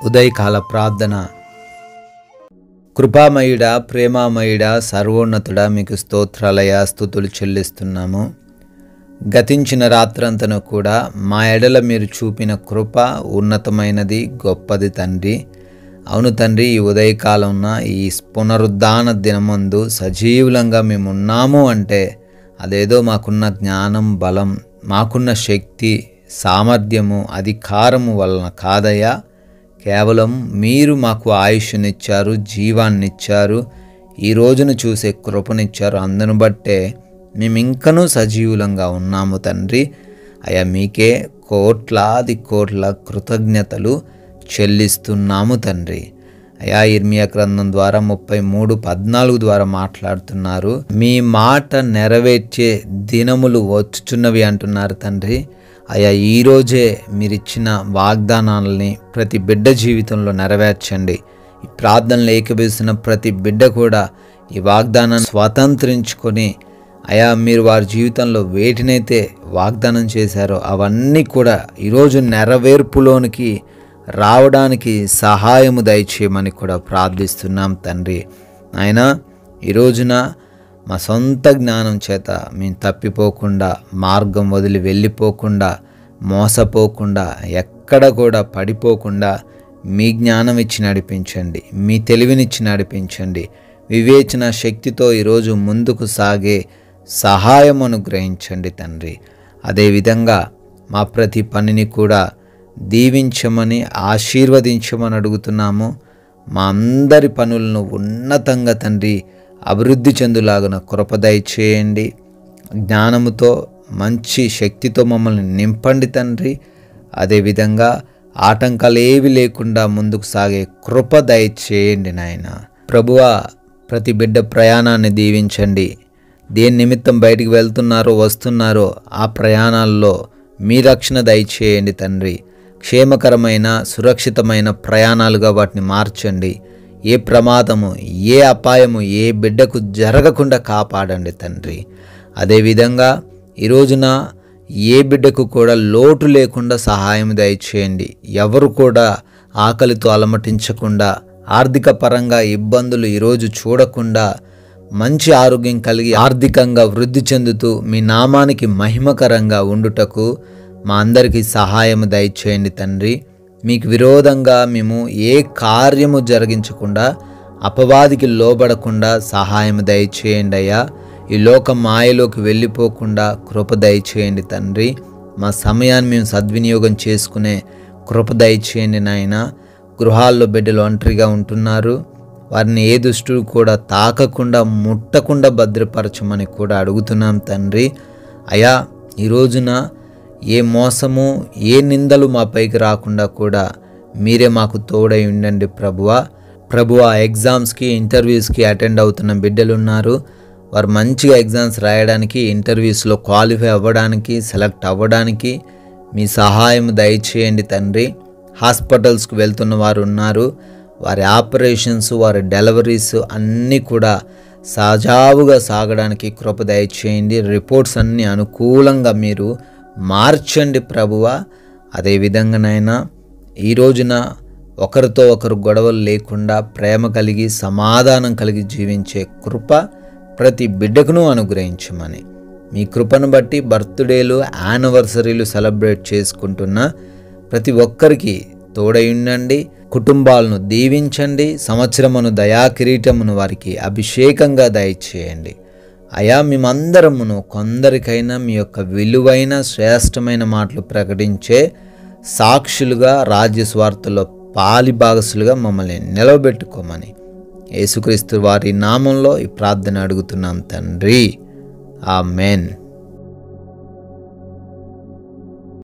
ఉదయకాల ప్రార్థన. కృపామయుడా, ప్రేమామయుడా, సర్వోన్నతుడా, మీకు స్తోత్రాలయ స్తుతులు చెల్లిస్తున్నాము. గతించిన రాత్రంతను కూడా మా ఎడల మీరు చూపిన కృప ఉన్నతమైనది, గొప్పది తండ్రి. అవును తండ్రి, ఈ ఉదయకాలంన ఈ పునరుద్ధాన దినమందు సజీవులంగా మేము ఉన్నాము అంటే అదేదో మాకున్న జ్ఞానం, బలం, మాకున్న శక్తి, సామర్థ్యము, అధికారము వలన కాదయ్యా. కేవలం మీరు మాకు ఆయుష్నిచ్చారు, జీవాన్నిచ్చారు, ఈ రోజును చూసే కృపనిచ్చారు. అందును బట్టే మేము ఇంకనూ సజీవులంగా ఉన్నాము తండ్రి. అయ్యా, మీకే కోట్లాది కోట్ల కృతజ్ఞతలు చెల్లిస్తున్నాము తండ్రి. అయ్యా, ఇర్మియా గ్రంథం ద్వారా 33:14 ద్వారా మాట్లాడుతున్నారు. మీ మాట నెరవేర్చే దినములు వచ్చుచున్నవి అంటున్నారు తండ్రి. అయ్యా, ఈరోజే మీరిచ్చిన వాగ్దానాలని ప్రతి బిడ్డ జీవితంలో నెరవేర్చండి. ఈ ప్రార్థనలు ఏకీభవిస్తున్న ప్రతి బిడ్డ కూడా ఈ వాగ్దానాన్ని స్వతంత్రించుకొని అయ్యా, మీరు వారి జీవితంలో వేటినైతే వాగ్దానం చేశారో అవన్నీ కూడా ఈరోజు నెరవేర్పులోనికి రావడానికి సహాయము దయచేయమని కూడా ప్రార్థిస్తున్నాం తండ్రి. నాయనా, ఈ రోజున మా సొంత జ్ఞానం చేత మేము తప్పిపోకుండా, మార్గం వదిలి వెళ్ళిపోకుండా, మోసపోకుండా, ఎక్కడ కూడా పడిపోకుండా మీ జ్ఞానం ఇచ్చి నడిపించండి, మీ తెలివినిచ్చి నడిపించండి. వివేచన శక్తితో ఈరోజు ముందుకు సాగే సహాయం అనుగ్రహించండి తండ్రి. అదేవిధంగా మా ప్రతి పనిని కూడా దీవించమని, ఆశీర్వదించమని అడుగుతున్నాము. మా అందరి పనులను ఉన్నతంగా తండ్రి అభివృద్ధి చెందులాగున కృప దయచేయండి. జ్ఞానముతో, మంచి శక్తితో మమ్మల్ని నింపండి తండ్రి. అదేవిధంగా ఆటంకాలు ఏవి లేకుండా ముందుకు సాగే కృప దయచేయండి నాయన. ప్రభువా, ప్రతి బిడ్డ ప్రయాణాన్ని దీవించండి. దేని నిమిత్తం బయటికి వెళ్తున్నారో, వస్తున్నారో ఆ ప్రయాణాల్లో మీ రక్షణ దయచేయండి తండ్రి. క్షేమకరమైన, సురక్షితమైన ప్రయాణాలుగా వాటిని మార్చండి. ఏ ప్రమాదము, ఏ అపాయము ఏ బిడ్డకు జరగకుండా కాపాడండి తండ్రి. అదేవిధంగా ఈ రోజున ఏ బిడ్డకు కూడా లోటు లేకుండా సహాయం దయచేయండి. ఎవరు కూడా ఆకలితో అలమటించకుండా, ఆర్థిక పరంగా ఇబ్బందులు ఈరోజు చూడకుండా, మంచి ఆరోగ్యం కలిగి ఆర్థికంగా వృద్ధి చెందుతూ మీ నామానికి మహిమకరంగా ఉండుటకు మా అందరికీ సహాయం దయచేయండి తండ్రి. మీకు విరోధంగా మేము ఏ కార్యము జరిగించకుండా, అపవాదికి లోబడకుండా సహాయం దయచేయండి అయ్యా. ఈ లోక మాయలోకి వెళ్ళిపోకుండా కృప దయచేయండి తండ్రి. మా సమయాన్ని మేము సద్వినియోగం చేసుకునే కృప దయచేయండి నాయన. గృహాల్లో బిడ్డలు ఒంటరిగా ఉంటున్నారు, వారిని ఏ దుష్టుడు కూడా తాకకుండా, ముట్టకుండా భద్రపరచమని కూడా అడుగుతున్నాం తండ్రి. అయ్యా, ఈ రోజున ఏ మోసము, ఏ నిందలు మా పైకి రాకుండా కూడా మీరే మాకు తోడై ఉండండి ప్రభువా. ఎగ్జామ్స్కి, ఇంటర్వ్యూస్కి అటెండ్ అవుతున్న బిడ్డలు ఉన్నారు. వారు మంచిగా ఎగ్జామ్స్ రాయడానికి, ఇంటర్వ్యూస్లో క్వాలిఫై అవ్వడానికి, సెలెక్ట్ అవ్వడానికి మీ సహాయం దయచేయండి తండ్రి. హాస్పిటల్స్కి వెళ్తున్న వారు ఉన్నారు. వారి ఆపరేషన్స్, వారి డెలివరీస్ అన్నీ కూడా సజావుగా సాగడానికి కృప దయచేయండి. రిపోర్ట్స్ అన్నీ అనుకూలంగా మీరు మార్చండి ప్రభువా. అదేవిధంగా నాయనా, ఈ రోజున ఒకరితో ఒకరు గొడవలు లేకుండా ప్రేమ కలిగి, సమాధానం కలిగి జీవించే కృప ప్రతి బిడ్డకును అనుగ్రహించమని, మీ కృపను బట్టి బర్త్డేలు, యానివర్సరీలు సెలబ్రేట్ చేసుకుంటున్న ప్రతి ఒక్కరికి తోడై ఉండండి. కుటుంబాలను దీవించండి. సంవత్సరమును దయాకిరీటమును వారికి అభిషేకంగా దయచేయండి. అయా, మేమందరమును కొందరికైనా మీ యొక్క విలువైన, శ్రేష్టమైన మాటలు ప్రకటించే సాక్షులుగా, రాజ్య స్వార్థలో పాలిభాగసులుగా మమ్మల్ని నిలవబెట్టుకోమని యేసుక్రీస్తు వారి నామంలో ఈ ప్రార్థన అడుగుతున్నాం తండ్రి. ఆమేన్.